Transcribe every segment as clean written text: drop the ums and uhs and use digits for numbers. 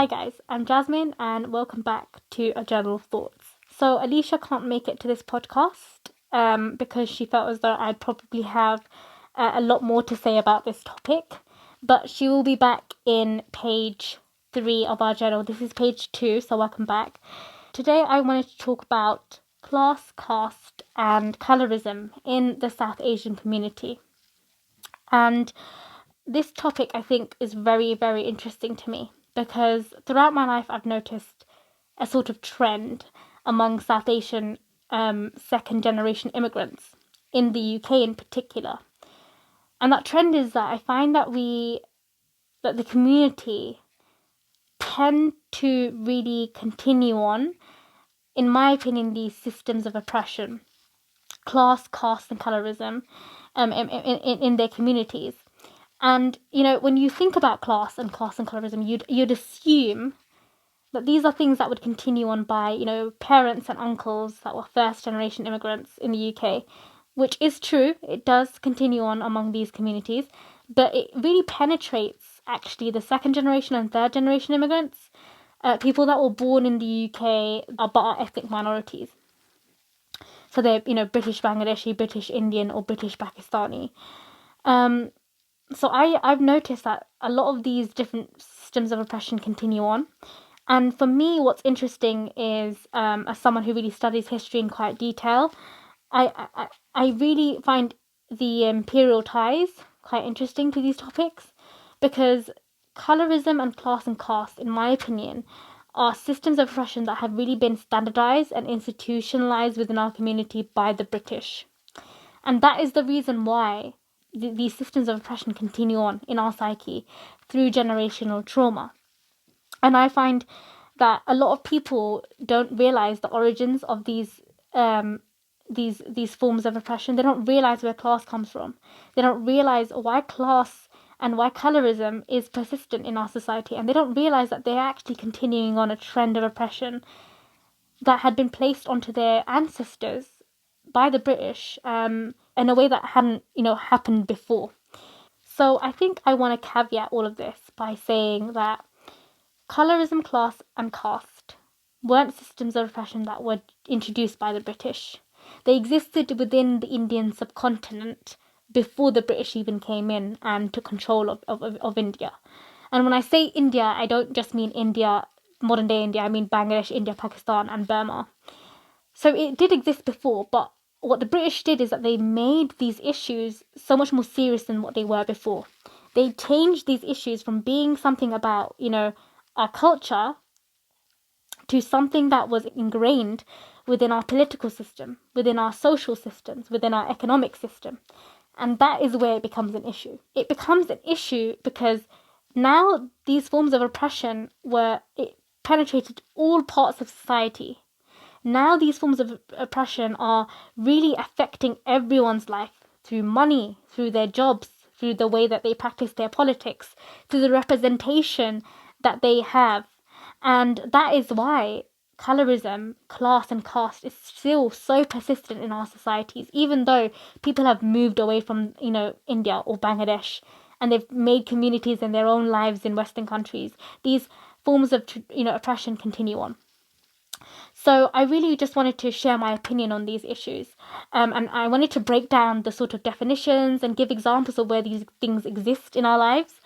Hi guys, I'm Jasmine and welcome back to A Journal of Thoughts. So Alicia can't make it to this podcast because she felt as though I'd probably have a lot more to say about this topic, but she will be back in page 3 of our journal. This is page 2, so welcome back. Today I wanted to talk about class, caste and colorism in the South Asian community. And this topic I think is very, very interesting to me because throughout my life I've noticed a sort of trend among South Asian second generation immigrants in the UK in particular. And that trend is that I find that the community tend to really continue on, in my opinion, these systems of oppression, class, caste and colorism in their communities. And, when you think about class and colorism, you'd assume that these are things that would continue on by, parents and uncles that were first generation immigrants in the UK, which is true. It does continue on among these communities, but it really penetrates actually the second generation and third generation immigrants, people that were born in the UK but are ethnic minorities. So they're, British Bangladeshi, British Indian or British Pakistani. So I've noticed that a lot of these different systems of oppression continue on. And for me, what's interesting is, as someone who really studies history in quite detail, I really find the imperial ties quite interesting to these topics, because colorism and class and caste, in my opinion, are systems of oppression that have really been standardized and institutionalized within our community by the British. And that is the reason why these systems of oppression continue on in our psyche through generational trauma. And I find that a lot of people don't realize the origins of these forms of oppression. They don't realize where class comes from. They don't realize why class and why colorism is persistent in our society. And they don't realize that they're actually continuing on a trend of oppression that had been placed onto their ancestors by the British in a way that hadn't, happened before. So I think I want to caveat all of this by saying that colorism, class and caste weren't systems of oppression that were introduced by the British. They existed within the Indian subcontinent before the British even came in and took control of India. And when I say India, I don't just mean India, modern day India, I mean Bangladesh, India, Pakistan and Burma. So it did exist before, but what the British did is that they made these issues so much more serious than what they were before. They changed these issues from being something about, our culture to something that was ingrained within our political system, within our social systems, within our economic system. And that is where it becomes an issue. It becomes an issue because now these forms of oppression it penetrated all parts of society. Now these forms of oppression are really affecting everyone's life through money, through their jobs, through the way that they practice their politics, through the representation that they have. And that is why colorism, class and caste is still so persistent in our societies, even though people have moved away from, India or Bangladesh and they've made communities in their own lives in Western countries. These forms of, oppression continue on. So I really just wanted to share my opinion on these issues. And I wanted to break down the sort of definitions and give examples of where these things exist in our lives,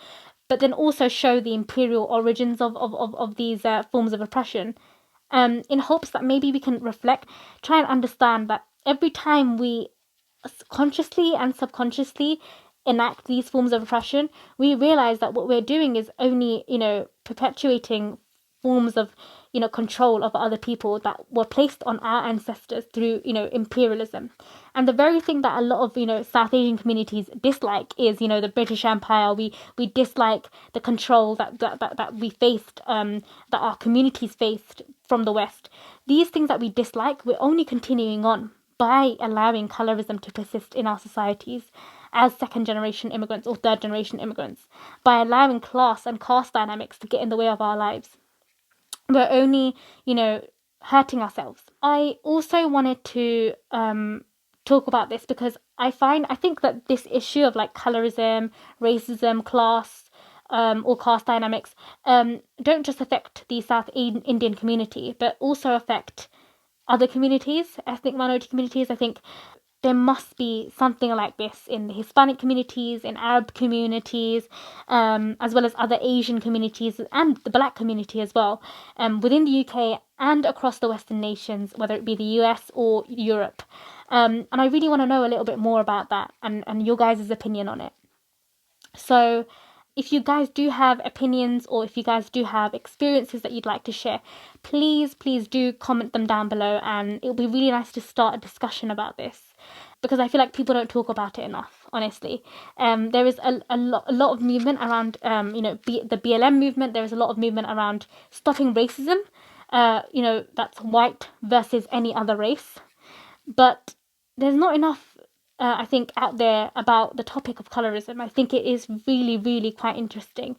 but then also show the imperial origins of these forms of oppression, in hopes that maybe we can reflect, try and understand that every time we consciously and subconsciously enact these forms of oppression, we realize that what we're doing is only, perpetuating forms of, control of other people that were placed on our ancestors through, imperialism. And the very thing that a lot of, South Asian communities dislike is, the British Empire. We dislike the control that we faced, that our communities faced from the West. These things that we dislike, we're only continuing on by allowing colorism to persist in our societies as second generation immigrants or third generation immigrants, by allowing class and caste dynamics to get in the way of our lives. We're only, hurting ourselves. I also wanted to talk about this because I think that this issue of like colorism, racism, class, or caste dynamics don't just affect the South Indian community, but also affect other communities, ethnic minority communities. I think there must be something like this in the Hispanic communities, in Arab communities, as well as other Asian communities and the Black community as well, within the UK and across the Western nations, whether it be the US or Europe. And I really want to know a little bit more about that and your guys' opinion on it. So if you guys do have opinions, or if you guys do have experiences that you'd like to share, please do comment them down below, and it'll be really nice to start a discussion about this, because I feel like people don't talk about it enough, honestly. There is a lot of movement around, the BLM movement. There is a lot of movement around stopping racism, that's white versus any other race. But there's not enough, I think, out there about the topic of colorism. I think it is really quite interesting.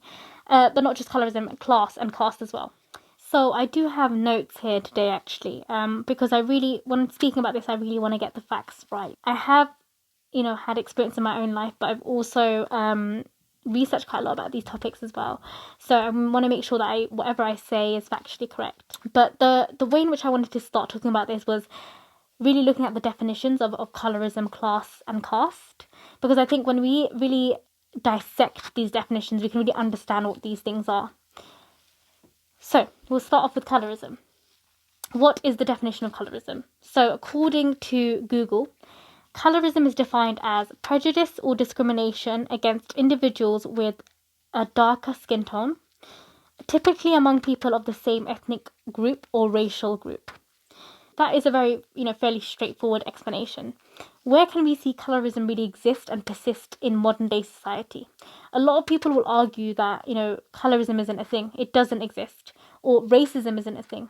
But not just colorism, class and caste as well. So I do have notes here today, actually, because when I'm speaking about this, I really want to get the facts right. I have, had experience in my own life, but I've also researched quite a lot about these topics as well. So I want to make sure that whatever I say is factually correct. But the way in which I wanted to start talking about this was really looking at the definitions of colorism, class, and caste. Because I think when we really dissect these definitions, we can really understand what these things are. So we'll start off with colorism. What is the definition of colorism? So according to Google, colorism is defined as prejudice or discrimination against individuals with a darker skin tone, typically among people of the same ethnic group or racial group. That is a very, fairly straightforward explanation. Where can we see colorism really exist and persist in modern day society? A lot of people will argue that, colorism isn't a thing. It doesn't exist. Or racism isn't a thing.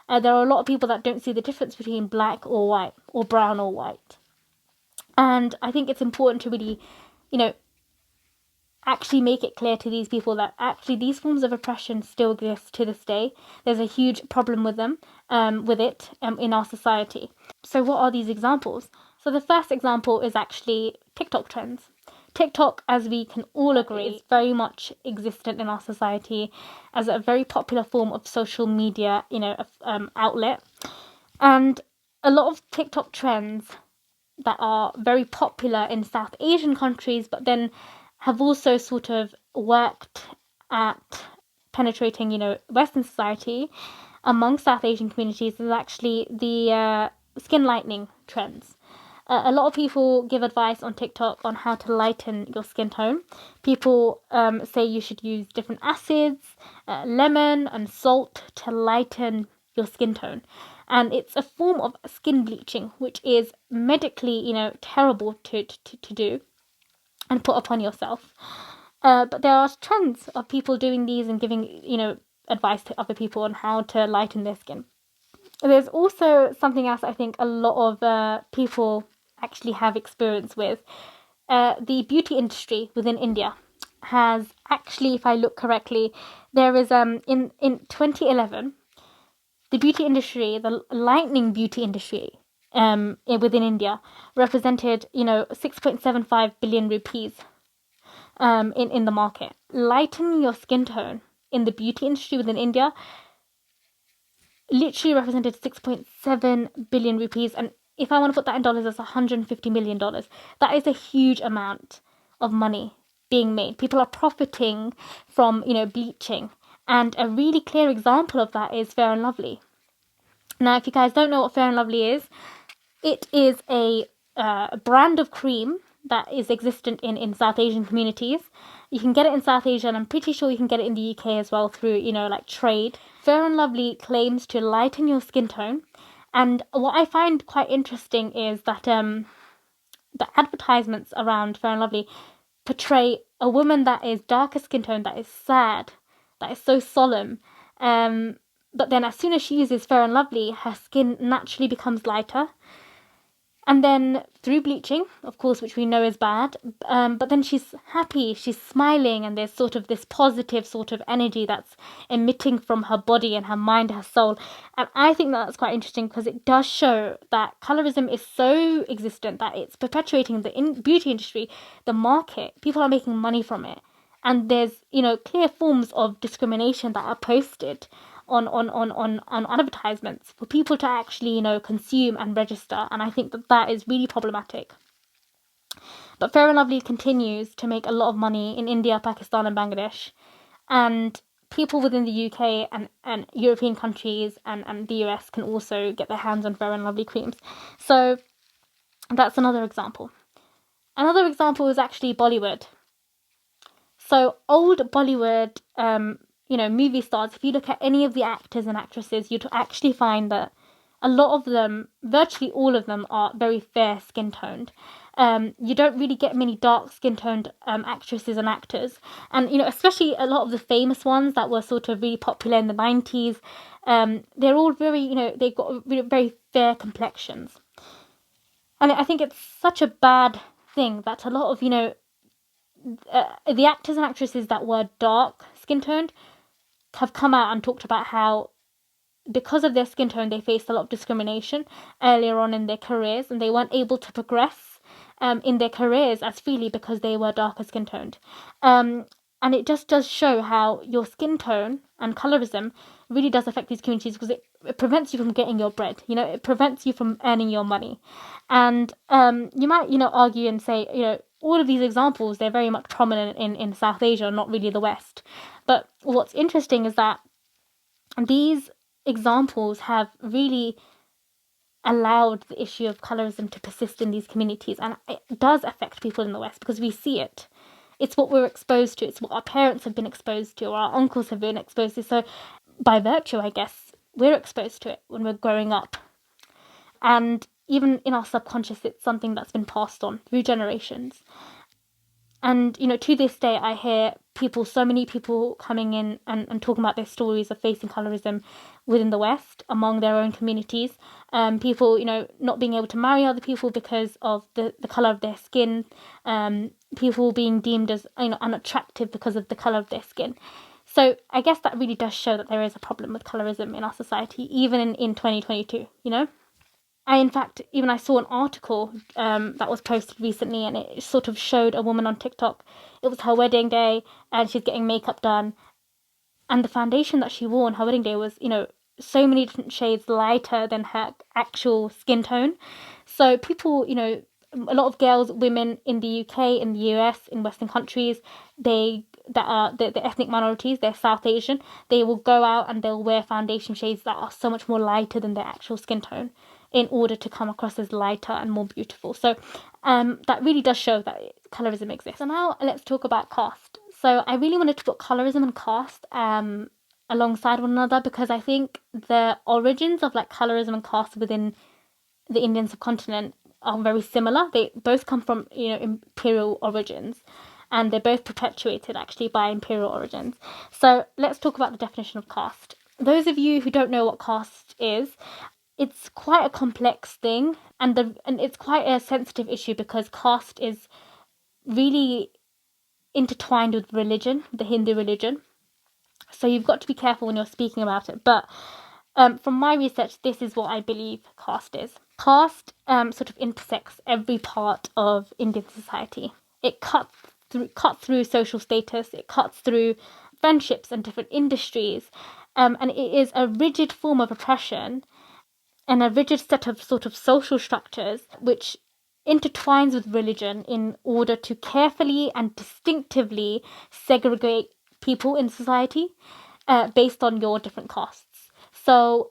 There are a lot of people that don't see the difference between black or white, or brown or white. And I think it's important to really, actually make it clear to these people that actually these forms of oppression still exist to this day. There's a huge problem with them, in our society. So what are these examples? So the first example is actually TikTok trends. TikTok, as we can all agree, is very much existent in our society as a very popular form of social media, outlet. And a lot of TikTok trends that are very popular in South Asian countries, but then have also sort of worked at penetrating, Western society among South Asian communities, is actually the skin lightening trends. A lot of people give advice on TikTok on how to lighten your skin tone. People say you should use different acids, lemon and salt to lighten your skin tone. And it's a form of skin bleaching, which is medically, terrible to do and put upon yourself. But there are trends of people doing these and giving, advice to other people on how to lighten their skin. There's also something else I think a lot of people actually have experience with. The beauty industry within India has actually, if I look correctly, there is in 2011, the beauty industry, the lightning beauty industry within India represented 6.75 billion rupees in the market. Lightening your skin tone in the beauty industry within India literally represented 6.7 billion rupees, and if I want to put that in dollars, that's $150 million. That is a huge amount of money being made. People are profiting from, bleaching. And a really clear example of that is Fair and Lovely. Now, if you guys don't know what Fair and Lovely is, it is a brand of cream that is existent in South Asian communities. You can get it in South Asia, and I'm pretty sure you can get it in the UK as well through, trade. Fair and Lovely claims to lighten your skin tone. And what I find quite interesting is that the advertisements around Fair and Lovely portray a woman that is darker skin tone, that is sad, that is so solemn. But then as soon as she uses Fair and Lovely, her skin naturally becomes lighter. And then through bleaching, of course, which we know is bad, but then she's happy, she's smiling, and there's sort of this positive sort of energy that's emitting from her body and her mind, her soul. And I think that's quite interesting because it does show that colorism is so existent that it's perpetuating the beauty industry, the market. People are making money from it. and there's, clear forms of discrimination that are posted on advertisements for people to actually, consume and register. And I think that is really problematic. But Fair and Lovely continues to make a lot of money in India, Pakistan, and Bangladesh. And people within the UK and European countries and the US can also get their hands on Fair and Lovely creams. So that's another example. Another example is actually Bollywood. So old Bollywood, movie stars, if you look at any of the actors and actresses, you'd actually find that a lot of them, virtually all of them, are very fair skin toned. You don't really get many dark skin toned actresses and actors. And, especially a lot of the famous ones that were sort of really popular in the 90s, they're all very, they've got very fair complexions. And I think it's such a bad thing that a lot of, the actors and actresses that were dark skin toned have come out and talked about how, because of their skin tone, they faced a lot of discrimination earlier on in their careers, and they weren't able to progress in their careers as freely because they were darker skin toned. And it just does show how your skin tone and colorism really does affect these communities, because it prevents you from getting your bread. It prevents you from earning your money. And you might, argue and say, all of these examples, they're very much prominent in South Asia, not really the West. But what's interesting is that these examples have really allowed the issue of colorism to persist in these communities, and it does affect people in the West because we see it. It's what we're exposed to. It's what our parents have been exposed to, or our uncles have been exposed to. So by virtue, I guess, we're exposed to it when we're growing up. And even in our subconscious, it's something that's been passed on through generations. And, to this day, I hear so many people coming in and talking about their stories of facing colorism within the West, among their own communities. People, not being able to marry other people because of the colour of their skin. People being deemed as, unattractive because of the colour of their skin. So I guess that really does show that there is a problem with colorism in our society, even in 2022, in fact, I saw an article that was posted recently, and it sort of showed a woman on TikTok. It was her wedding day, and she's getting makeup done. And the foundation that she wore on her wedding day was, so many different shades lighter than her actual skin tone. So people, a lot of girls, women in the UK, in the US, in Western countries, the ethnic minorities, they're South Asian, they will go out and they'll wear foundation shades that are so much more lighter than their actual skin tone, in order to come across as lighter and more beautiful. So that really does show that colorism exists. So now let's talk about caste. So I really wanted to put colorism and caste alongside one another, because I think the origins of colorism and caste within the Indian subcontinent are very similar. They both come from imperial origins, and they're both perpetuated actually by imperial origins. So let's talk about the definition of caste. Those of you who don't know what caste is, it's quite a complex thing, and it's quite a sensitive issue, because caste is really intertwined with religion, the Hindu religion. So you've got to be careful when you're speaking about it. But from my research, this is what I believe caste is. Caste sort of intersects every part of Indian society. It cuts through social status. It cuts through friendships and different industries, and it is a rigid form of oppression and a rigid set of sort of social structures which intertwines with religion in order to carefully and distinctively segregate people in society based on your different castes. So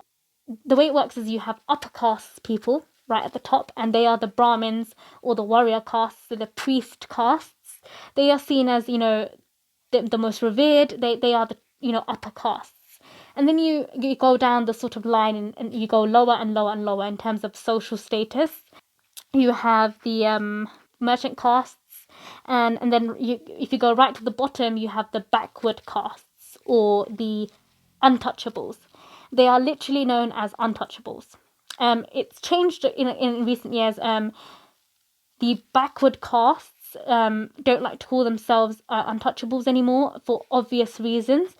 the way it works is you have upper caste people right at the top, and they are the Brahmins or the warrior castes, the priest castes. They are seen as, the most revered. They are the, upper castes. And then you go down the sort of line, and you go lower and lower and lower in terms of social status. You have the merchant castes, and then if you go right to the bottom, you have the backward castes, or the untouchables. They are literally known as untouchables. It's changed in recent years. The backward castes don't like to call themselves untouchables anymore for obvious reasons.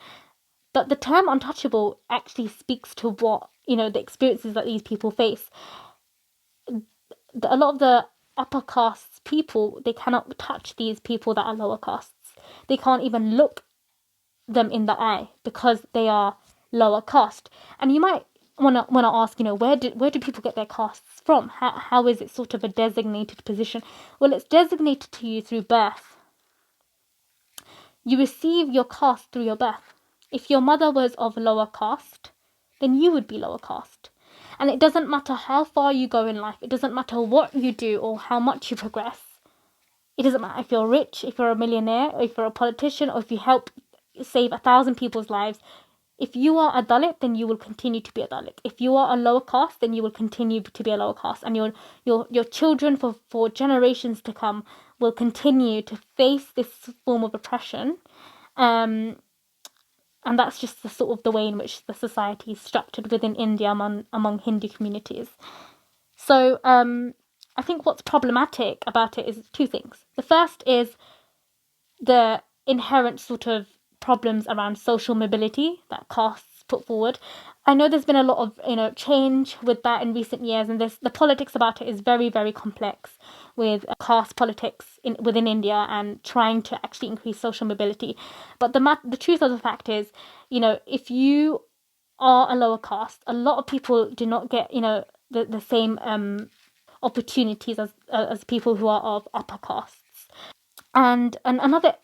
But the term untouchable actually speaks to what, the experiences that these people face. A lot of the upper castes people, they cannot touch these people that are lower castes. They can't even look them in the eye because they are lower caste. And you might wanna ask, where do people get their castes from? How is it sort of a designated position? Well, it's designated to you through birth. You receive your caste through your birth. If your mother was of lower caste, then you would be lower caste. And it doesn't matter how far you go in life. It doesn't matter what you do or how much you progress. It doesn't matter if you're rich, if you're a millionaire, or if you're a politician, or if you help save 1,000 people's lives. If you are a Dalit, then you will continue to be a Dalit. If you are a lower caste, then you will continue to be a lower caste. And your children for generations to come will continue to face this form of oppression. And that's just the sort of the way in which the society is structured within India among Hindu communities. So I think what's problematic about it is two things. The first is the inherent sort of problems around social mobility that castes put forward. I know there's been a lot of change with that in recent years, and the politics about it is very, very complex with caste politics within India and trying to actually increase social mobility. But the truth of the fact is, if you are a lower caste, a lot of people do not get the same opportunities as people who are of upper castes. And another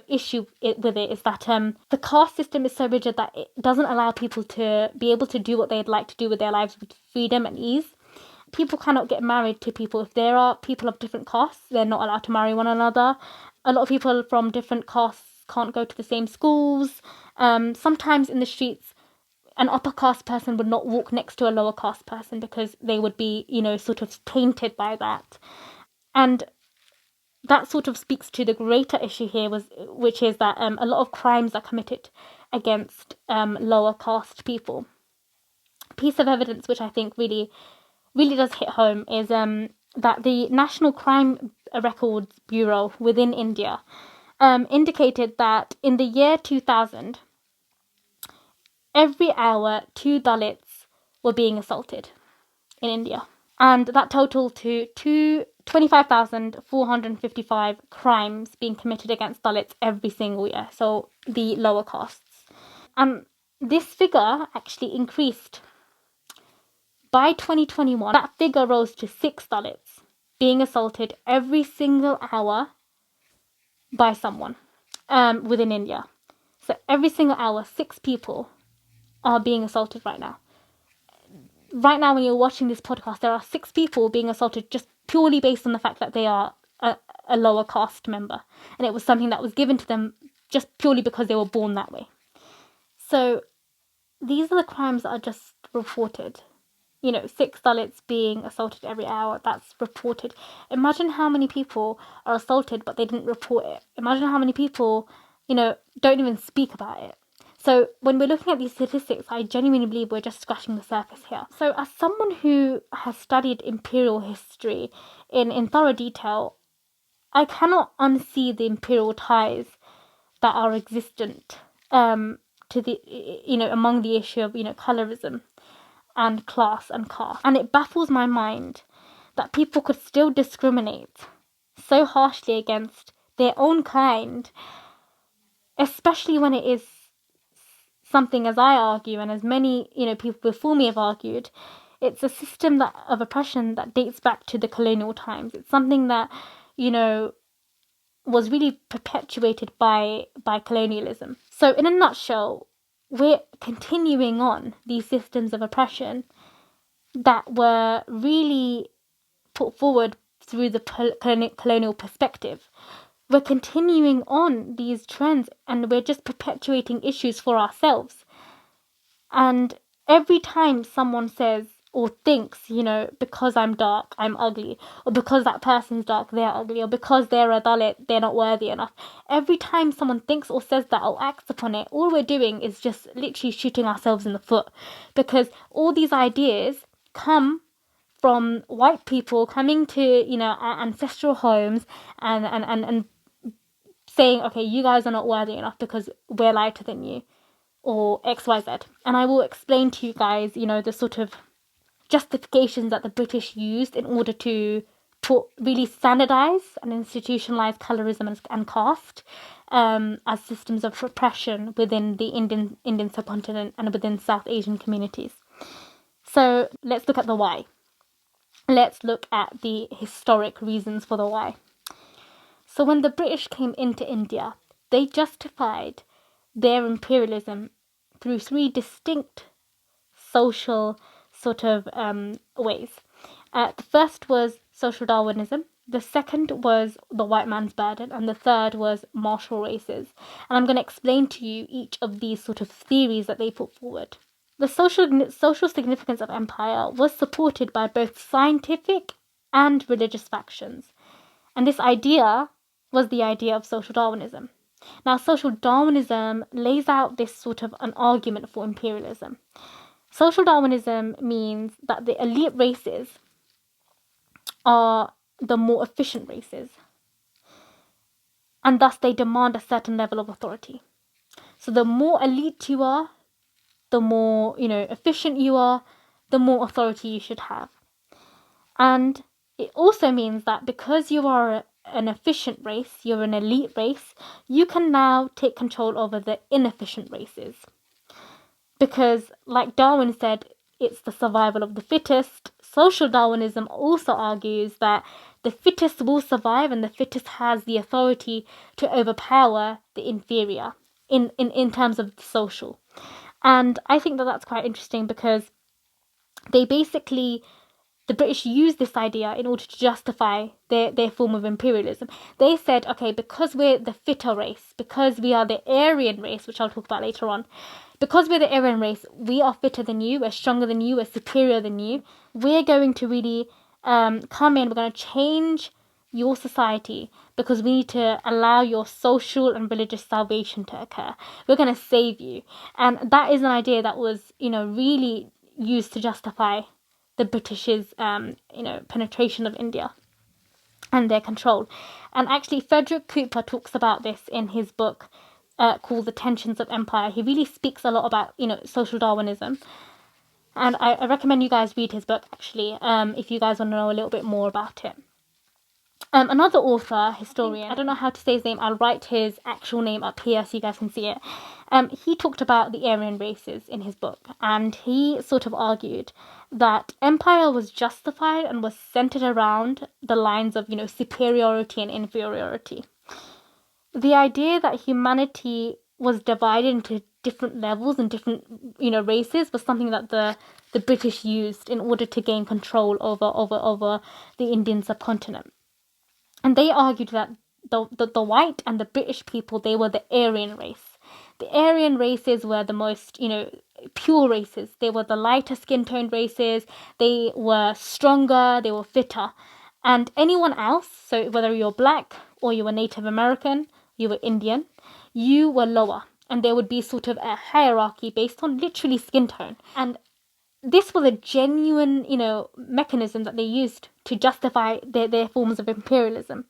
issue with it is that the caste system is so rigid that it doesn't allow people to be able to do what they'd like to do with their lives with freedom and ease. People cannot get married to people. If there are people of different castes, they're not allowed to marry one another. A lot of people from different castes can't go to the same schools. Sometimes in the streets, an upper caste person would not walk next to a lower caste person because they would be, sort of tainted by that. And that sort of speaks to the greater issue here, which is that a lot of crimes are committed against lower caste people. Piece of evidence which I think really, really does hit home is that the National Crime Records Bureau within India indicated that in the year 2000, every hour 2 Dalits were being assaulted in India. And that totaled to 25,455 crimes being committed against Dalits every single year, so the lower castes. And this figure actually increased. By 2021, that figure rose to 6 Dalits being assaulted every single hour by someone within India. So every single hour, 6 people are being assaulted right now. Right now, when you're watching this podcast, there are 6 people being assaulted just purely based on the fact that they are a lower caste member. And it was something that was given to them just purely because they were born that way. So these are the crimes that are just reported. 6 Dalits being assaulted every hour, that's reported. Imagine how many people are assaulted but they didn't report it. Imagine how many people, don't even speak about it. So when we're looking at these statistics, I genuinely believe we're just scratching the surface here. So as someone who has studied imperial history in thorough detail, I cannot unsee the imperial ties that are existent to the among the issue of colorism and class and caste. And it baffles my mind that people could still discriminate so harshly against their own kind, especially when it is something, as I argue, and as many people before me have argued, it's a system of oppression that dates back to the colonial times. It's something that was really perpetuated by colonialism. So in a nutshell, we're continuing on these systems of oppression that were really put forward through the colonial perspective. We're continuing on these trends and we're just perpetuating issues for ourselves. And every time someone says or thinks, because I'm dark, I'm ugly, or because that person's dark, they're ugly, or because they're a Dalit, they're not worthy enough. Every time someone thinks or says that or acts upon it, all we're doing is just literally shooting ourselves in the foot. Because all these ideas come from white people coming to, our ancestral homes and saying, okay, you guys are not worthy enough because we're lighter than you, or XYZ. And I will explain to you guys, the sort of justifications that the British used in order to really standardize and institutionalize colorism and caste, as systems of repression within the Indian subcontinent and within South Asian communities. So let's look at the why. Let's look at the historic reasons for the why. So when the British came into India, they justified their imperialism through three distinct social sort of ways. The first was social Darwinism, the second was the white man's burden, and the third was martial races. And I'm going to explain to you each of these sort of theories that they put forward. The social significance of empire was supported by both scientific and religious factions. And this idea was the idea of social Darwinism. Now, social Darwinism lays out this sort of an argument for imperialism. Social Darwinism means that the elite races are the more efficient races, and thus they demand a certain level of authority. So the more elite you are, the more, efficient you are, the more authority you should have. And it also means that because you are an efficient race, you're an elite race, you can now take control over the inefficient races. Because, like Darwin said, it's the survival of the fittest. Social Darwinism also argues that the fittest will survive and the fittest has the authority to overpower the inferior in terms of the social. And I think that that's quite interesting because the British used this idea in order to justify their form of imperialism. They said, okay, because we're the fitter race, because we are the Aryan race, which I'll talk about later on, because we're the Aryan race, we are fitter than you, we're stronger than you, we're superior than you. We're going to really come in, we're going to change your society because we need to allow your social and religious salvation to occur. We're going to save you. And that is an idea that was, really used to justify the British's, penetration of India and their control. And actually, Frederick Cooper talks about this in his book called The Tensions of Empire. He really speaks a lot about, social Darwinism. And I recommend you guys read his book, actually, if you guys want to know a little bit more about it. Another author, historian, I don't know how to say his name, I'll write his actual name up here so you guys can see it. He talked about the Aryan races in his book, and he sort of argued that empire was justified and was centered around the lines of, superiority and inferiority. The idea that humanity was divided into different levels and different, races was something that the British used in order to gain control over the Indian subcontinent. And they argued that the white and the British people, they were the Aryan race. The Aryan races were the most, pure races. They were the lighter skin toned races. They were stronger. They were fitter. And anyone else, so whether you're black or you were Native American, you were Indian, you were lower. And there would be sort of a hierarchy based on literally skin tone. And this was a genuine, mechanism that they used to justify their forms of imperialism.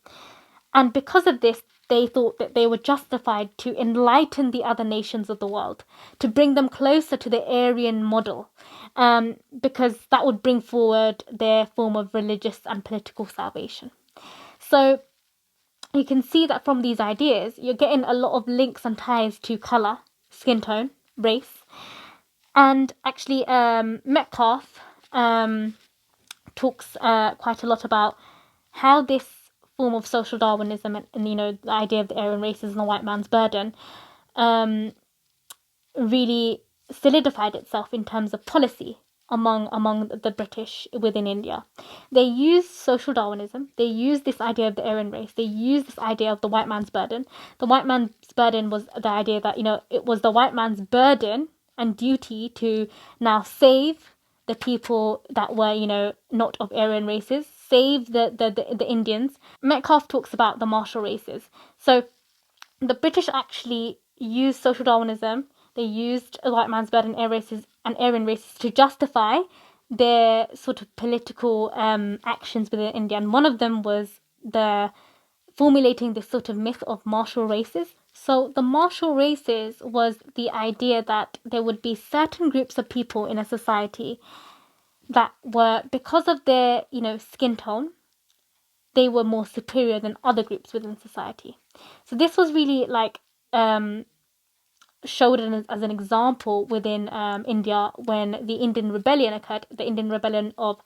And because of this, they thought that they were justified to enlighten the other nations of the world, to bring them closer to the Aryan model, because that would bring forward their form of religious and political salvation. So you can see that from these ideas, you're getting a lot of links and ties to colour, skin tone, race. And actually, Metcalfe talks quite a lot about how this form of social Darwinism and the idea of the Aryan races and the white man's burden really solidified itself in terms of policy among the British within India. They used social Darwinism. They used this idea of the Aryan race. They used this idea of the white man's burden. The white man's burden was the idea that, it was the white man's burden and duty to now save the people that were, not of Aryan races, save the Indians. Metcalfe talks about the martial races. So the British actually used social Darwinism. They used the white man's burden and Aryan races to justify their sort of political actions within India. And one of them was the formulating this sort of myth of martial races. So the martial races was the idea that there would be certain groups of people in a society that were, because of their, skin tone, they were more superior than other groups within society. So this was really like showed as an example within India when the Indian Rebellion occurred, the Indian Rebellion of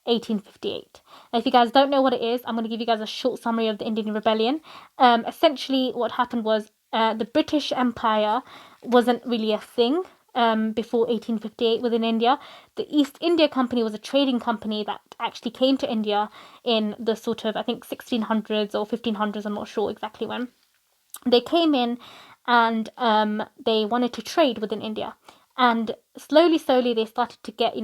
1858. Now, if you guys don't know what it is, I'm going to give you guys a short summary of the Indian Rebellion. Essentially, what happened was the British Empire wasn't really a thing before 1858 within India. The East India Company was a trading company that actually came to India in the sort of, I think, 1600s or 1500s, I'm not sure exactly when. They came in and they wanted to trade within India. And slowly they started to get,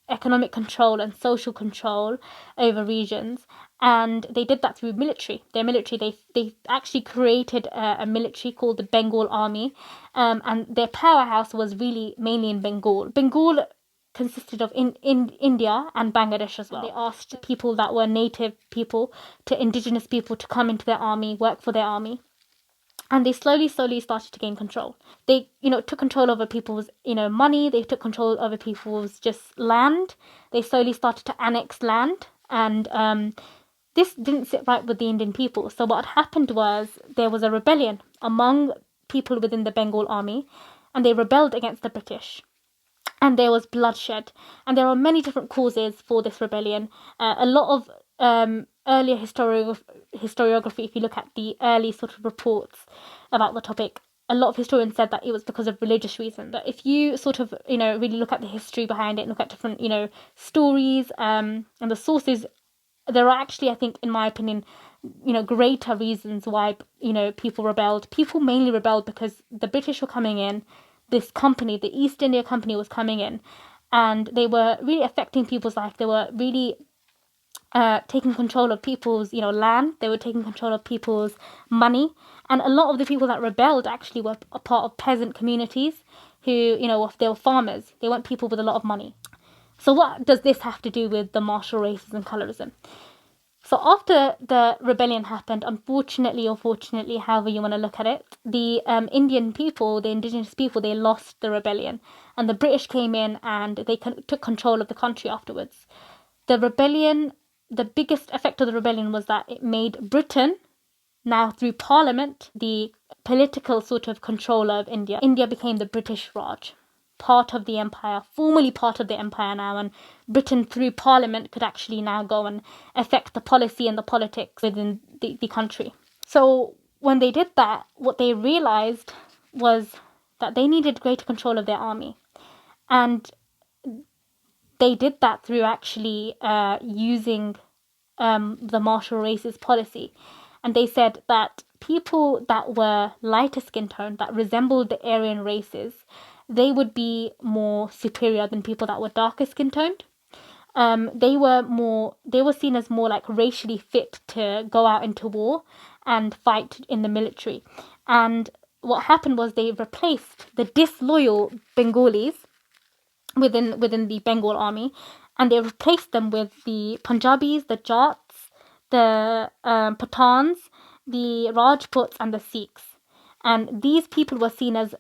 economic control and social control over regions. And they did that through military. They actually created a military called the Bengal Army. And their powerhouse was really mainly in Bengal. Bengal consisted of in India and Bangladesh as well. They asked people that were native people, to indigenous people, to come into their army, work for their army. And they slowly started to gain control. They, took control over people's, money. They took control over people's just land. They slowly started to annex land. And this didn't sit right with the Indian people. So what happened was there was a rebellion among people within the Bengal army. And they rebelled against the British. And there was bloodshed. And there are many different causes for this rebellion. A lot of earlier historiography, if you look at the early sort of reports about the topic, a lot of historians said that it was because of religious reasons. But if you sort of, really look at the history behind it and look at different, stories and the sources, there are actually, I think, in my opinion, greater reasons why, people rebelled. People mainly rebelled because the British were coming in. This company, the East India Company, was coming in, and they were really affecting people's life. They were really taking control of people's, land. They were taking control of people's money. And a lot of the people that rebelled actually were a part of peasant communities who, they were farmers. They weren't people with a lot of money. So what does this have to do with the martial races and colorism? So after the rebellion happened, unfortunately or fortunately, however you want to look at it, the Indian people, the indigenous people, they lost the rebellion. And the British came in and they took control of the country afterwards. The rebellion, the biggest effect of the rebellion was that it made Britain, now through Parliament, the political sort of controller of India. India became the British Raj, part of the empire, formally part of the empire now, and Britain through Parliament could actually now go and affect the policy and the politics within the country. So when they did that, what they realized was that they needed greater control of their army. And they did that through actually using the martial races policy. And they said that people that were lighter skin tone, that resembled the Aryan races, they would be more superior than people that were darker skin toned. They were seen as more like racially fit to go out into war and fight in the military. And what happened was they replaced the disloyal Bengalis within the Bengal army, and they replaced them with the Punjabis, the Jats, the Pathans, the Rajputs, and the Sikhs. And these people were seen as,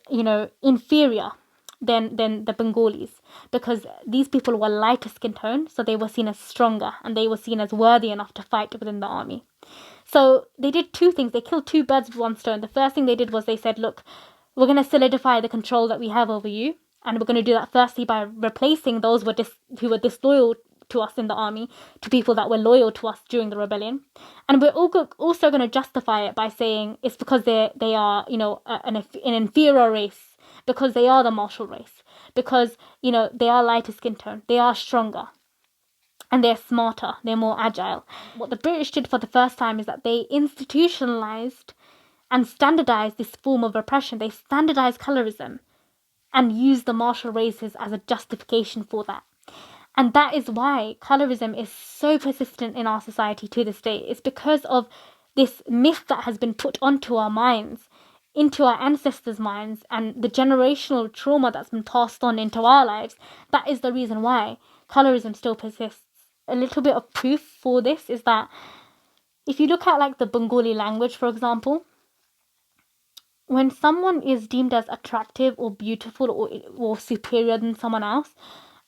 inferior than the Bengalis, because these people were lighter skin tone, so they were seen as stronger and they were seen as worthy enough to fight within the army. So they did two things. They killed two birds with one stone. The first thing they did was they said, look, we're going to solidify the control that we have over you. And we're going to do that firstly by replacing those who were disloyal to us in the army to people that were loyal to us during the rebellion. And we're also going to justify it by saying it's because they are, an inferior race, because they are the martial race, because, they are lighter skin tone, they are stronger, and they're smarter, they're more agile. What the British did for the first time is that they institutionalized and standardized this form of oppression. They standardized colorism and used the martial races as a justification for that. And that is why colorism is so persistent in our society to this day. It's because of this myth that has been put onto our minds, into our ancestors' minds, and the generational trauma that's been passed on into our lives. That is the reason why colorism still persists. A little bit of proof for this is that if you look at like the Bengali language, for example, when someone is deemed as attractive or beautiful or superior than someone else,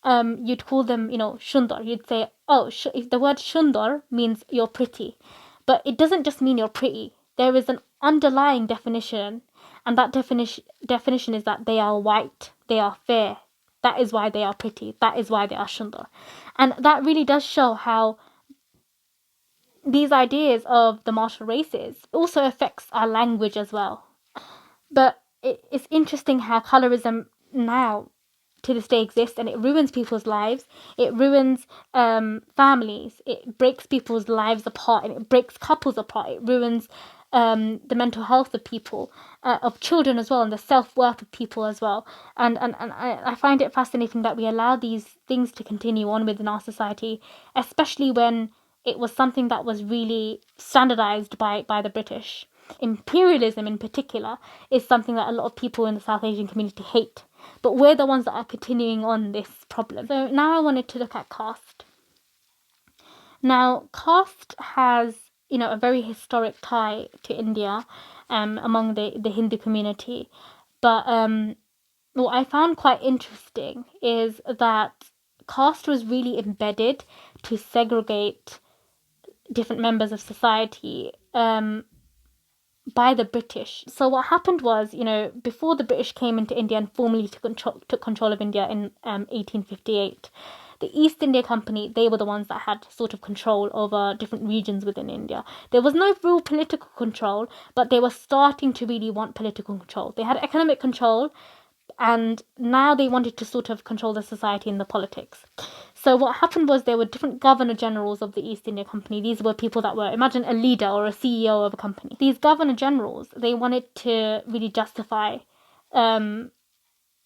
you'd call them, Shundar. You'd say, oh, if the word Shundar means you're pretty. But it doesn't just mean you're pretty. There is an underlying definition, and that definition is that they are white, they are fair. That is why they are pretty. That is why they are Shundar. And that really does show how these ideas of the martial races also affects our language as well. But it's interesting how colorism now to this day exists, and it ruins people's lives. It ruins families. It breaks people's lives apart, and it breaks couples apart. It ruins the mental health of people, of children as well, and the self-worth of people as well. And I find it fascinating that we allow these things to continue on within our society, especially when it was something that was really standardized by the British. Imperialism in particular is something that a lot of people in the South Asian community hate, but we're the ones that are continuing on this problem. So now I wanted to look at caste. Now, caste has, a very historic tie to India among the Hindu community. But what I found quite interesting is that caste was really embedded to segregate different members of society by the British. So what happened was, before the British came into India and formally took control of India in 1858, the East India Company, they were the ones that had sort of control over different regions within India. There was no real political control, but they were starting to really want political control. They had economic control, and now they wanted to sort of control the society and the politics. So what happened was there were different governor generals of the East India Company. These were people that were, imagine a leader or a CEO of a company. These governor generals, they wanted to really justify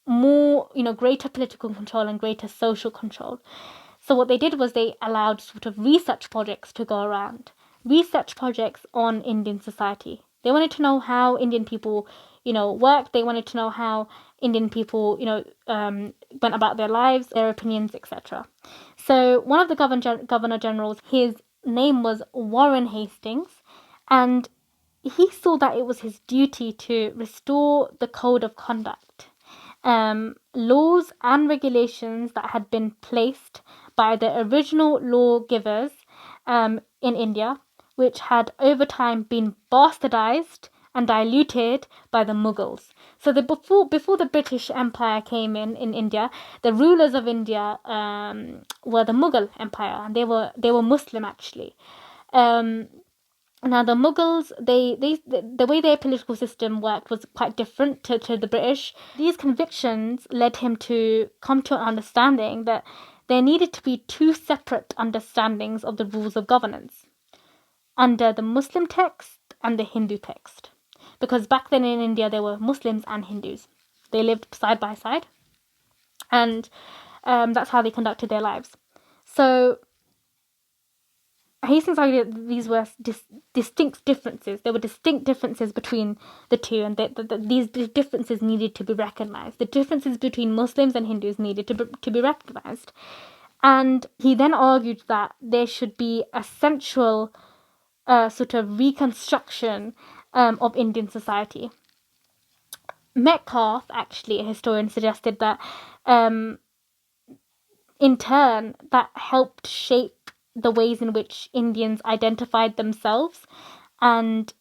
more, greater political control and greater social control. So what they did was they allowed sort of research projects to go around. Research projects on Indian society. They wanted to know how Indian people, worked. They wanted to know how Indian people, went about their lives, their opinions, etc. So one of the governor generals, his name was Warren Hastings, and he saw that it was his duty to restore the code of conduct, laws and regulations that had been placed by the original lawgivers in India, which had over time been bastardized and diluted by the Mughals. So before the British Empire came in India, the rulers of India were the Mughal Empire, and they were Muslim actually. Now the Mughals, the way their political system worked was quite different to the British. These convictions led him to come to an understanding that there needed to be two separate understandings of the rules of governance, under the Muslim text and the Hindu text. Because back then in India there were Muslims and Hindus. They lived side by side, and that's how they conducted their lives. So Hastings argued that these were distinct differences. There were distinct differences between the two, and these differences needed to be recognized. The differences between Muslims and Hindus needed to be recognized. And he then argued that there should be a central sort of reconstruction of Indian society. Metcalfe, actually, a historian, suggested that in turn that helped shape the ways in which Indians identified themselves and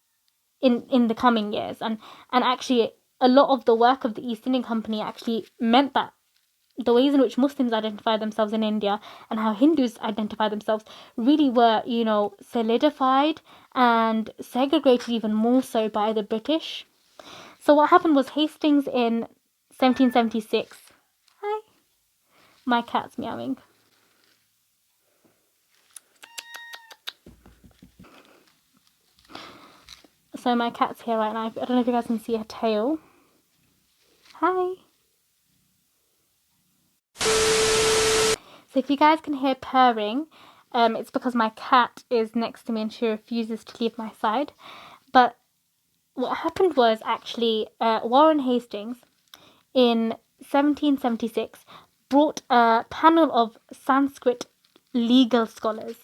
in the coming years. And actually a lot of the work of the East Indian Company actually meant that the ways in which Muslims identify themselves in India and how Hindus identify themselves really were, solidified and segregated even more so by the British. So what happened was Hastings in 1776. Hi. My cat's meowing. So my cat's here right now. I don't know if you guys can see her tail. Hi. So if you guys can hear purring, it's because my cat is next to me and she refuses to leave my side. But what happened was actually Warren Hastings in 1776 brought a panel of Sanskrit legal scholars.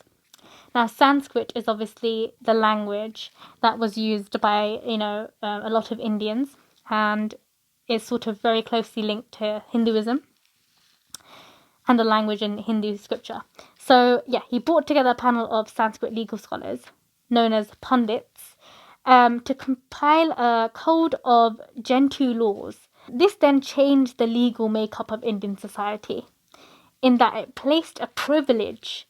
Now, Sanskrit is obviously the language that was used by, a lot of Indians, and is sort of very closely linked to Hinduism. and the language in Hindu scripture. So yeah, he brought together a panel of Sanskrit legal scholars known as Pandits to compile a code of Gentoo laws. This then changed the legal makeup of Indian society in that it placed a privilege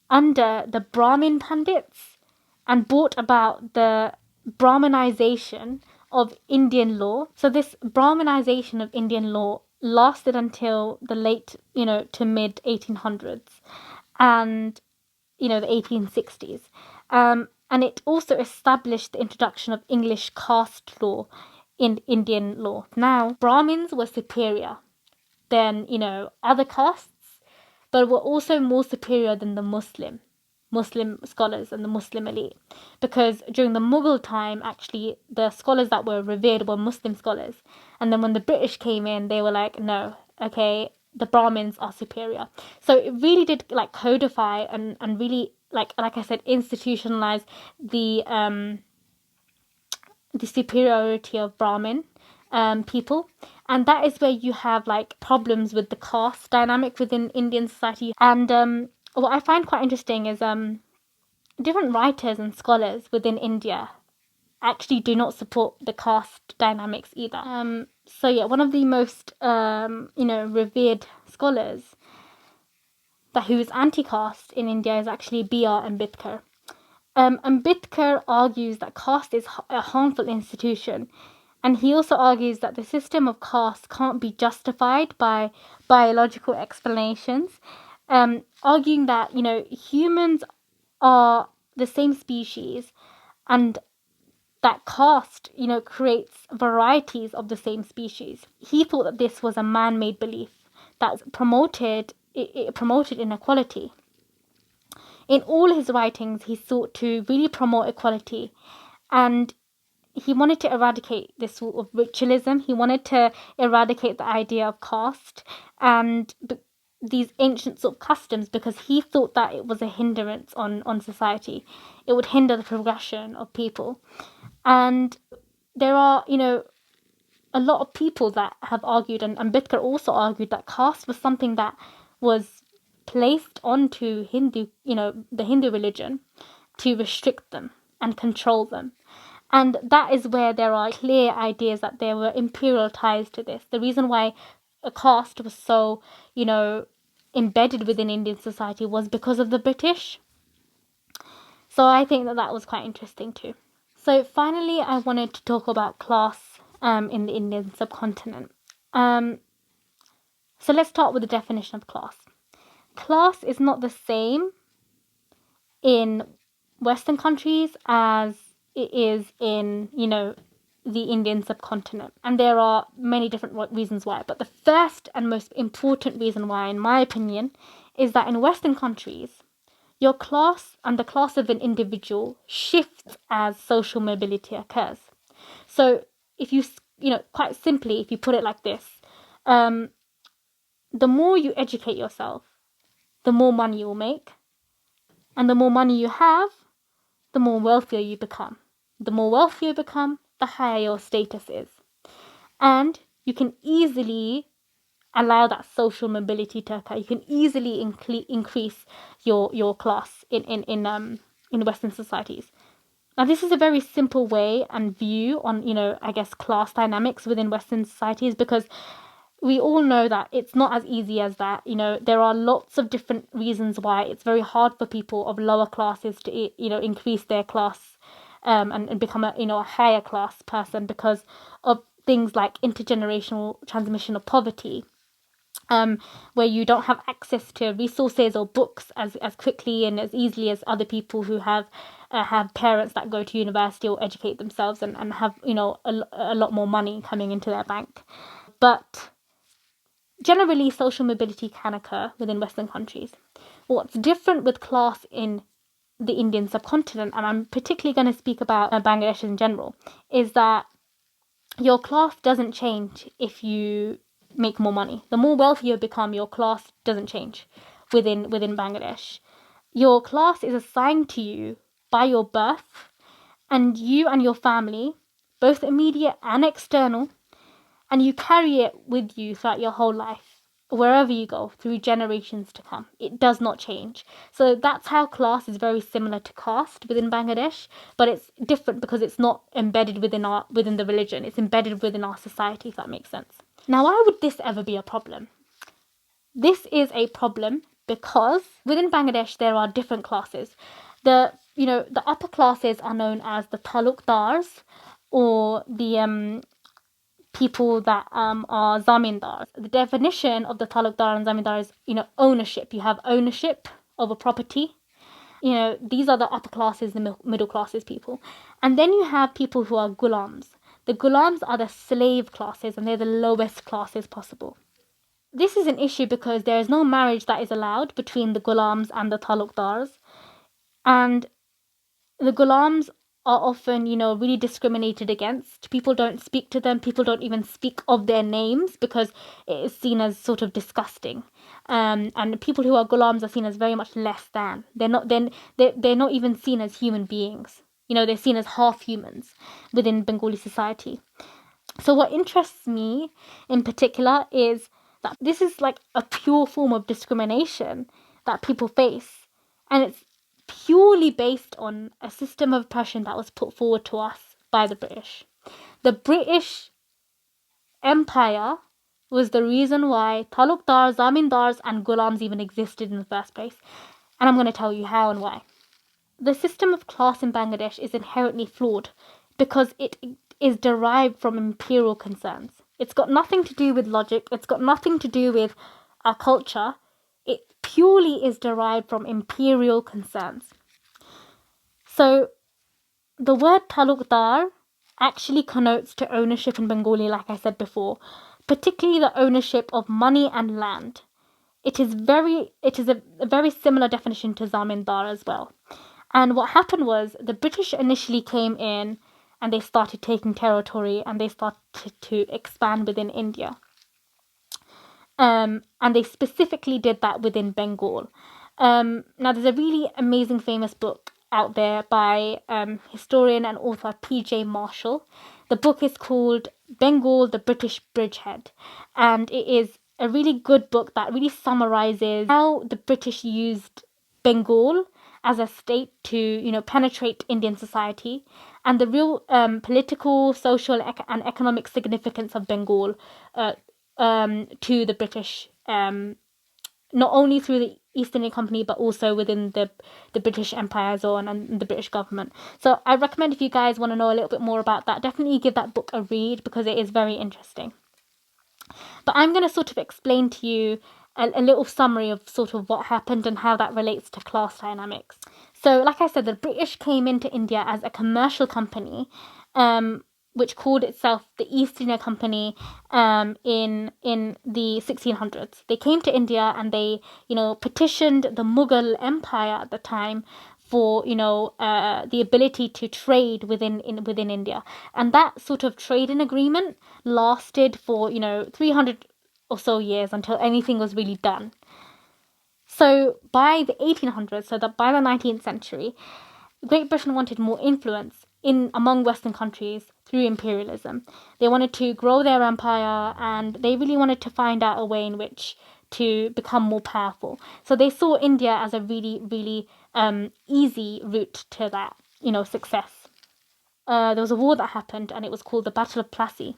under the Brahmin Pandits and brought about the Brahminization of Indian law. So this Brahminization of Indian law lasted until the late, to mid 1800s and, the 1860s. And it also established the introduction of English caste law in Indian law. Now, Brahmins were superior than, other castes, but were also more superior than the Muslim scholars and the Muslim elite. Because during the Mughal time, actually, the scholars that were revered were Muslim scholars. And then when the British came in, they were like, no, okay, the Brahmins are superior. So it really did like codify and really, like I said, institutionalize the superiority of Brahmin people. And that is where you have like problems with the caste dynamic within Indian society. And what I find quite interesting is different writers and scholars within India actually do not support the caste dynamics either. So yeah, one of the most revered scholars who is anti-caste in India is actually B.R. Ambedkar. Ambedkar argues that caste is a harmful institution, and he also argues that the system of caste can't be justified by biological explanations, arguing that humans are the same species, and that caste creates varieties of the same species. He thought that this was a man-made belief that promoted inequality. In all his writings, he sought to really promote equality, and he wanted to eradicate this sort of ritualism. He wanted to eradicate the idea of caste and these ancient sort of customs, because he thought that it was a hindrance on society. It would hinder the progression of people. And there are, a lot of people that have argued, and Ambedkar also argued, that caste was something that was placed onto the Hindu religion to restrict them and control them. And that is where there are clear ideas that there were imperial ties to this. The reason why a caste was so, embedded within Indian society was because of the British. So I think that was quite interesting too. So finally, I wanted to talk about class in the Indian subcontinent. So let's start with the definition of class. Class is not the same in Western countries as it is in, the Indian subcontinent. And there are many different reasons why. But the first and most important reason why, in my opinion, is that in Western countries, your class and the class of an individual shifts as social mobility occurs. So if you, quite simply, if you put it like this, the more you educate yourself, the more money you will make. And the more money you have, the more wealthier you become. The more wealthier you become, the higher your status is. And you can easily allow that social mobility to occur. You can easily increase your class in Western societies. Now, this is a very simple way and view on, I guess, class dynamics within Western societies, because we all know that it's not as easy as that. There are lots of different reasons why it's very hard for people of lower classes to, increase their class and become a higher class person, because of things like intergenerational transmission of poverty, where you don't have access to resources or books as quickly and as easily as other people who have parents that go to university or educate themselves and have a lot more money coming into their bank. But generally, social mobility can occur within Western countries. What's different with class in the Indian subcontinent, and I'm particularly going to speak about Bangladesh in general, is that your class doesn't change if you make more money. The more wealthy you become, your class doesn't change within Bangladesh. Your class is assigned to you by your birth, and you and your family, both immediate and external, and you carry it with you throughout your whole life. wherever you go through generations to come. It does not change. So that's how class is very similar to caste within Bangladesh, but it's different because it's not embedded within the religion. It's embedded within our society, if that makes sense. Now, why would this ever be a problem? This is a problem because within Bangladesh there are different classes. The upper classes are known as the talukdars, or the people that are zamindars. The definition of the talukdar and zamindar is ownership. You have ownership of a property. These are the upper classes, the middle classes people. And then you have people who are gulams. The gulams are the slave classes, and they're the lowest classes possible. This is an issue because there is no marriage that is allowed between the gulams and the talukdars. And the gulams are often, really discriminated against. People don't speak to them. People don't even speak of their names because it is seen as sort of disgusting. And people who are gulams are seen as very much less than. They're not even seen as human beings. They're seen as half humans within Bengali society. So what interests me in particular is that this is like a pure form of discrimination that people face. And it's purely based on a system of oppression that was put forward to us by the British. The British Empire was the reason why talukdars, zamindars and gulams even existed in the first place. And I'm going to tell you how and why. The system of class in Bangladesh is inherently flawed because it is derived from imperial concerns. It's got nothing to do with logic. It's got nothing to do with our culture. It purely is derived from imperial concerns. So the word talukdar actually connotes to ownership in Bengali, like I said before, particularly the ownership of money and land. It is a very similar definition to zamindar as well. And what happened was the British initially came in and they started taking territory and they started to expand within India. And they specifically did that within Bengal. Now, there's a really amazing famous book out there by historian and author P.J. Marshall. The book is called Bengal, the British Bridgehead. And it is a really good book that really summarizes how the British used Bengal as a state to, penetrate Indian society, and the real political, social, and economic significance of Bengal to the British, not only through the East India Company, but also within the British Empire as well and the British government. So I recommend, if you guys want to know a little bit more about that, definitely give that book a read because it is very interesting. But I'm going to sort of explain to you a little summary of sort of what happened and how that relates to class dynamics. So, like I said, the British came into India as a commercial company, which called itself the East India Company, in the 1600s. They came to India and they, petitioned the Mughal Empire at the time for the ability to trade within India, and that sort of trading agreement lasted for 300 or so years until anything was really done. So by the 1800s, by the 19th century, Great Britain wanted more influence among Western countries through imperialism. They wanted to grow their empire, and they really wanted to find out a way in which to become more powerful. So they saw India as a really, really easy route to that, success. There was a war that happened, and it was called the Battle of Plassey.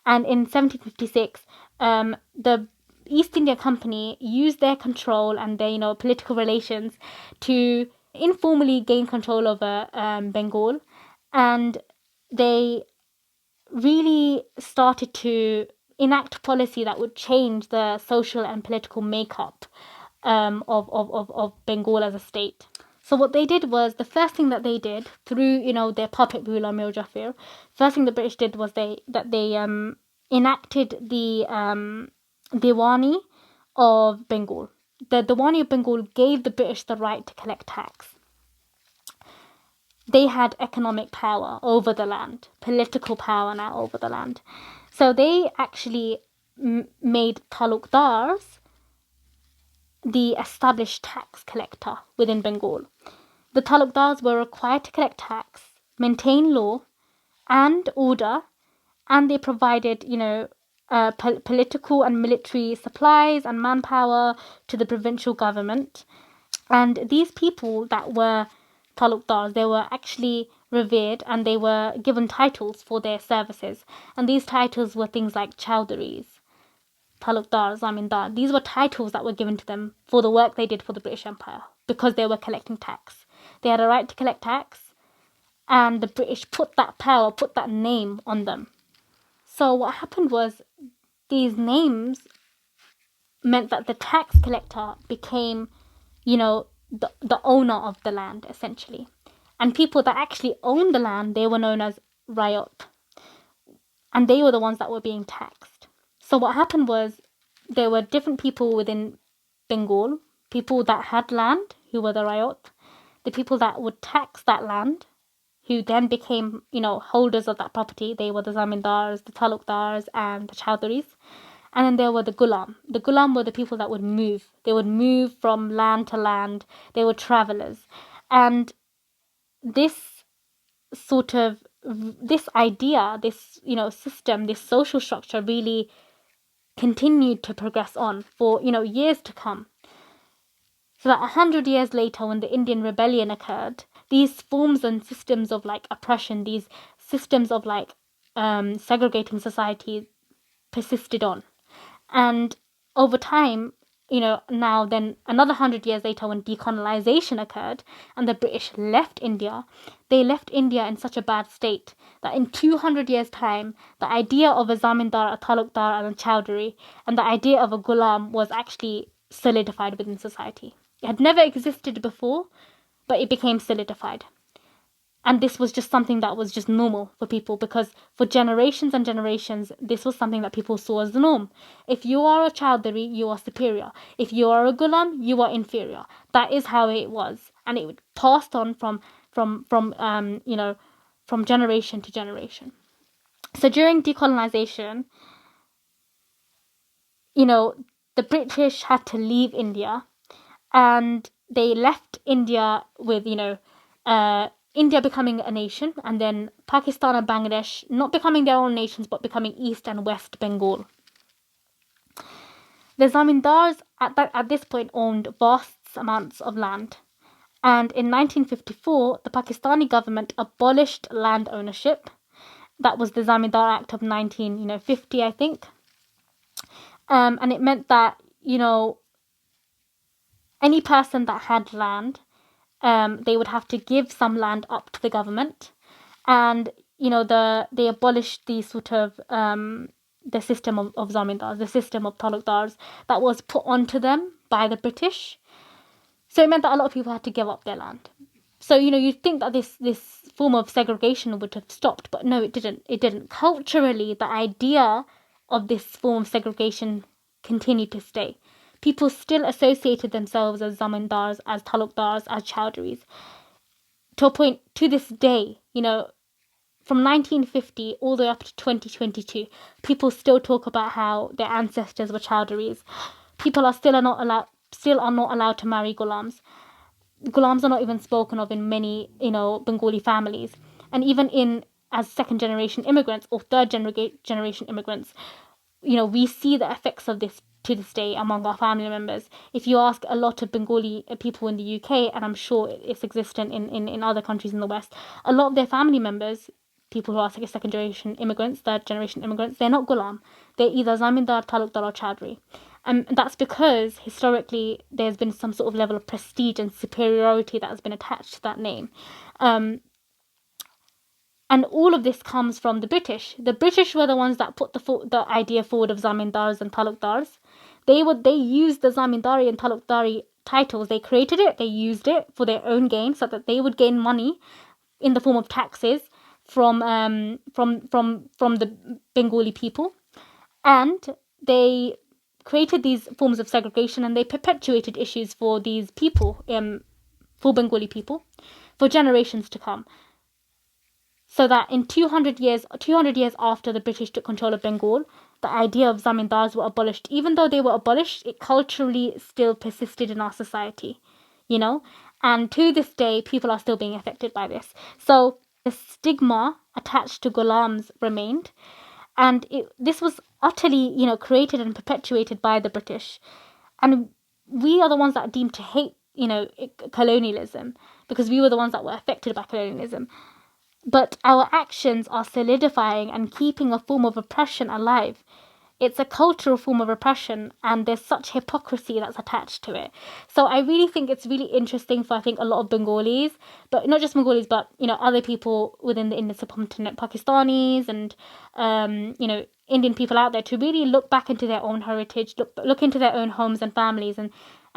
And in 1756, the East India Company used their control and their, political relations to informally gain control over Bengal, and they really started to enact policy that would change the social and political makeup of Bengal as a state. So what they did was, the first thing that they did through, their puppet ruler Mir Jafar, first thing the British did was they enacted the Diwani of Bengal. The Diwani of Bengal gave the British the right to collect tax. They had economic power over the land, political power now over the land. So they actually made talukdars the established tax collector within Bengal. The talukdars were required to collect tax, maintain law and order, and they provided, political and military supplies and manpower to the provincial government. And these people that were talukdars, they were actually revered and they were given titles for their services. And these titles were things like chowdhuries, talukdar, zamindar. These were titles that were given to them for the work they did for the British Empire because they were collecting tax. They had a right to collect tax, and the British put that power, put that name on them. So what happened was these names meant that the tax collector became, the owner of the land, essentially. And people that actually owned the land, they were known as Rayot. And they were the ones that were being taxed. So what happened was there were different people within Bengal, people that had land, who were the Rayot, the people that would tax that land, who then became, holders of that property. They were the zamindars, the talukdars, and the chowdhuries. And then there were the gulam. The gulam were the people that would move. They would move from land to land. They were travelers. And this idea, this, system, this social structure really continued to progress on for, years to come. So that 100 years later, when the Indian Rebellion occurred, these forms and systems of oppression, these systems of segregating society persisted on. And over time, now then another 100 years later, when decolonization occurred and the British left India, they left India in such a bad state that in 200 years' time, the idea of a zamindar, a talukdar, and a chowdhury, and the idea of a gulam was actually solidified within society. It had never existed before, but it became solidified. And this was just something that was just normal for people, because for generations and generations, this was something that people saw as the norm. If you are a chowdhury, you are superior. If you are a gulam, you are inferior. That is how it was, and it passed on from generation to generation. So during decolonization, the British had to leave India, and they left India with India becoming a nation, and then Pakistan and Bangladesh not becoming their own nations, but becoming East and West Bengal. The zamindars at this point owned vast amounts of land, and in 1954, the Pakistani government abolished land ownership. That was the Zamindar Act of 1950, I think. And it meant that, any person that had land, they would have to give some land up to the government. And, they abolished the sort of, the system of zamindars, the system of talukdars that was put onto them by the British. So it meant that a lot of people had to give up their land. So, you'd think that this form of segregation would have stopped, but no, it didn't. It didn't. Culturally, the idea of this form of segregation continued to stay. People still associated themselves as zamindars, as talukdars, as chowdhuries. To a point, to this day, from 1950 all the way up to 2022, people still talk about how their ancestors were chowdhuries. People are still not allowed to marry gulams. Gulams are not even spoken of in many, Bengali families. And even as second generation immigrants or third generation immigrants, we see the effects of this to this day among our family members. If you ask a lot of Bengali people in the UK, and I'm sure it's existent in other countries in the West, a lot of their family members, people who are second generation immigrants, third generation immigrants, they're not gulam. They're either zamindar, talukdar, or chowdhury. And that's because historically there's been some sort of level of prestige and superiority that has been attached to that name. And all of this comes from the British. The British were the ones that put the idea forward of zamindars and talukdars. They used the zamindari and talukdari titles. They created it. They used it for their own gain, so that they would gain money in the form of taxes from the Bengali people, and they created these forms of segregation, and they perpetuated issues for these people, for Bengali people, for generations to come. So that in 200 years after the British took control of Bengal, the idea of zamindars were abolished. Even though they were abolished, it culturally still persisted in our society, and to this day, people are still being affected by this. So the stigma attached to gulams remained, And this was utterly, created and perpetuated by the British. And we are the ones that are deemed to hate, colonialism, because we were the ones that were affected by colonialism. But our actions are solidifying and keeping a form of oppression alive. It's a cultural form of oppression, and there's such hypocrisy that's attached to it. So I really think it's really interesting for, I think, a lot of Bengalis, but not just Bengalis, but other people within the Indian subcontinent, Pakistanis and Indian people out there, to really look back into their own heritage, look into their own homes and families, and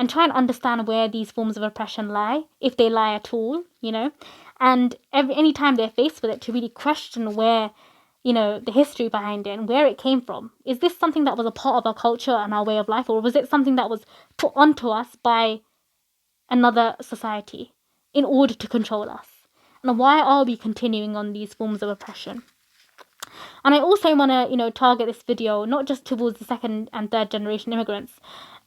try and understand where these forms of oppression lie, if they lie at all, and any time they're faced with it, to really question where the history behind it and where it came from. Is this something that was a part of our culture and our way of life, or was it something that was put onto us by another society in order to control us? And why are we continuing on these forms of oppression? And I also want to, target this video not just towards the second and third generation immigrants,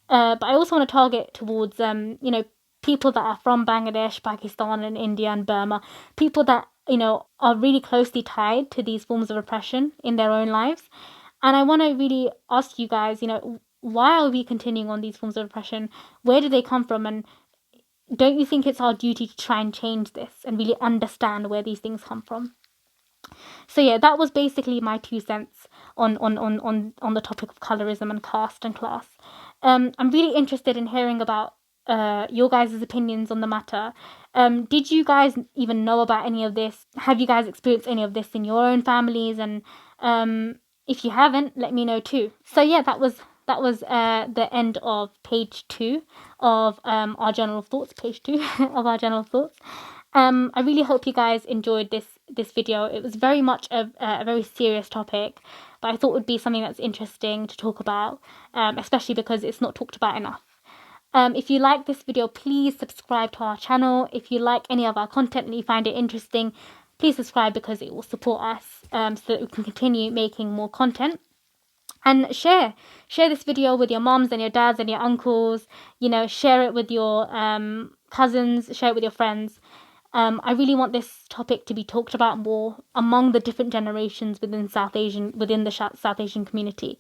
but I also want to target towards, people that are from Bangladesh, Pakistan, and India and Burma, people that are really closely tied to these forms of oppression in their own lives. And I want to really ask you guys, why are we continuing on these forms of oppression? Where do they come from? And don't you think it's our duty to try and change this and really understand where these things come from? So yeah, that was basically my 2 cents on the topic of colorism and caste and class. I'm really interested in hearing about your guys' opinions on the matter. Did you guys even know about any of this? Have you guys experienced any of this in your own families? And if you haven't, let me know too. So yeah, that was the end of page 2 of our general thoughts. Page 2 of our general thoughts. I really hope you guys enjoyed this video. It was very much a very serious topic, but I thought it would be something that's interesting to talk about, especially because it's not talked about enough. If you like this video, please subscribe to our channel. If you like any of our content and you find it interesting, please subscribe, because it will support us so that we can continue making more content. And share this video with your moms and your dads and your uncles. Share it with your cousins, share it with your friends. I really want this topic to be talked about more among the different generations within the South Asian community.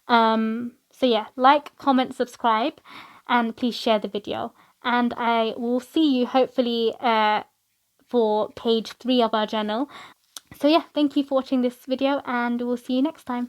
So yeah, like, comment, subscribe, and please share the video. And I will see you hopefully for page 3 of our journal. So yeah, thank you for watching this video, and we'll see you next time.